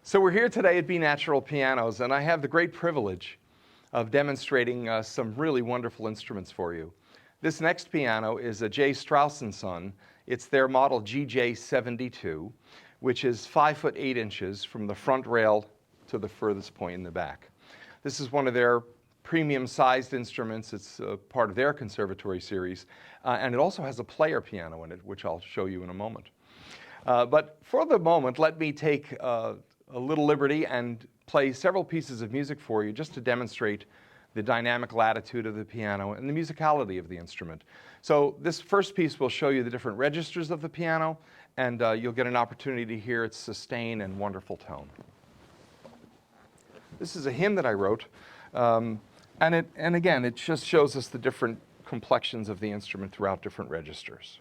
So we're here today at B Natural Pianos, and I have the great privilege of demonstrating some really wonderful instruments for you. This next piano is a Strauss Son. It's their model GJ72, which is 5 foot 8 inches from the front rail to the furthest point in the back. This is one of their premium sized instruments. It's part of their conservatory series, and it also has a player piano in it, which I'll show you in a moment. But for the moment, let me take a little liberty and play several pieces of music for you just to demonstrate the dynamic latitude of the piano and the musicality of the instrument. So this first piece will show you the different registers of the piano, and you'll get an opportunity to hear its sustain and wonderful tone. This is a hymn that I wrote, and again, it just shows us the different complexions of the instrument throughout different registers.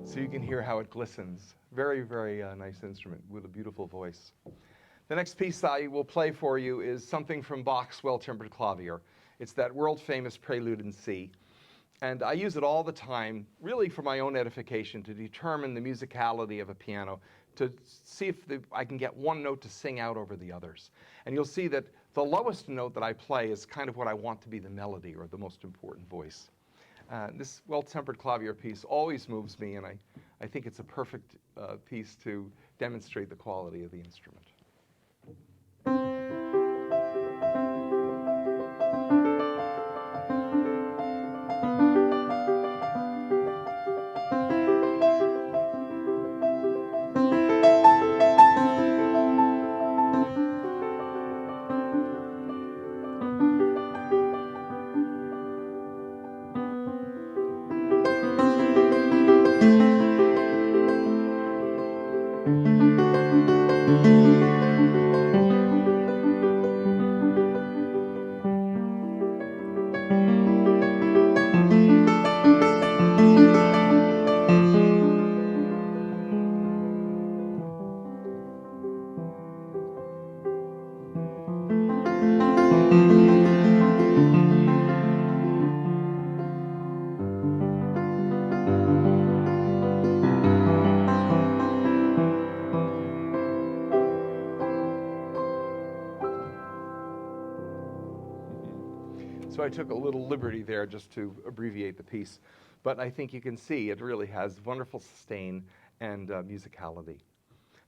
So you can hear how it glistens. Very, very nice instrument with a beautiful voice. The next piece I will play for you is something from Bach's Well-Tempered Clavier. It's that world-famous Prelude in C. And I use it all the time, really for my own edification, to determine the musicality of a piano, to see if I can get one note to sing out over the others. And you'll see that the lowest note that I play is kind of what I want to be the melody or the most important voice. This Well-Tempered Clavier piece always moves me, and I think it's a perfect piece to demonstrate the quality of the instrument. So I took a little liberty there just to abbreviate the piece. But I think you can see it really has wonderful sustain and musicality.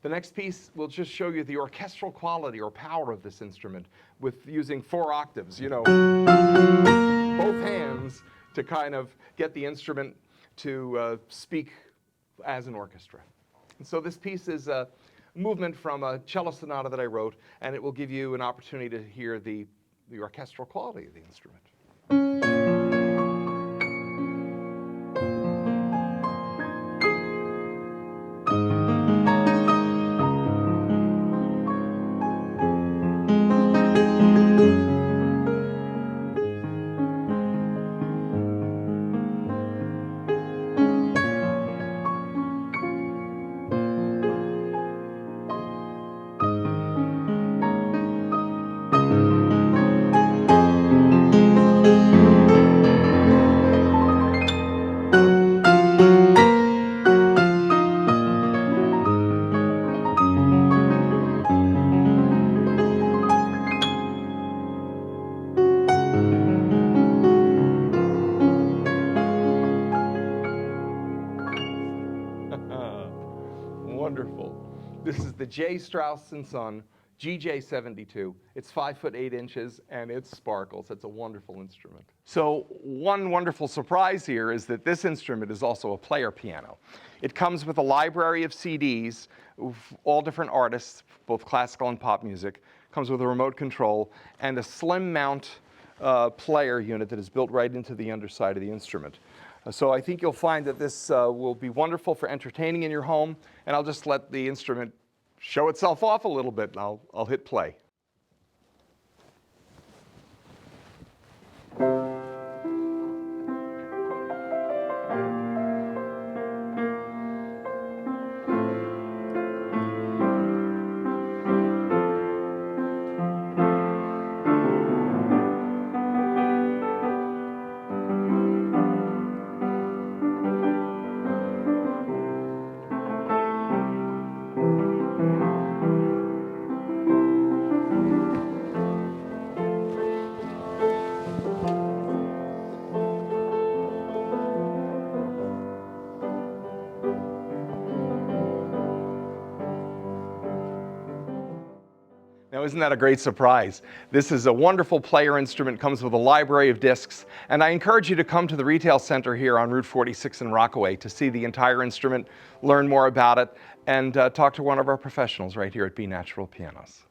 The next piece will just show you the orchestral quality or power of this instrument with using 4 octaves, you know, both hands to kind of get the instrument to speak as an orchestra. And so this piece is a movement from a cello sonata that I wrote, and it will give you an opportunity to hear the orchestral quality of the instrument. Wonderful. This is the Strauss Son GJ72. It's 5 foot 8 inches and it sparkles. It's a wonderful instrument. So one wonderful surprise here is that this instrument is also a player piano. It comes with a library of CDs, all different artists, both classical and pop music. Comes with a remote control and a slim mount player unit that is built right into the underside of the instrument. So I think you'll find that this will be wonderful for entertaining in your home, and I'll just let the instrument show itself off a little bit, and I'll hit play. Now, isn't that a great surprise? This is a wonderful player instrument, comes with a library of discs, and I encourage you to come to the retail center here on Route 46 in Rockaway to see the entire instrument, learn more about it, and talk to one of our professionals right here at Be Natural Pianos.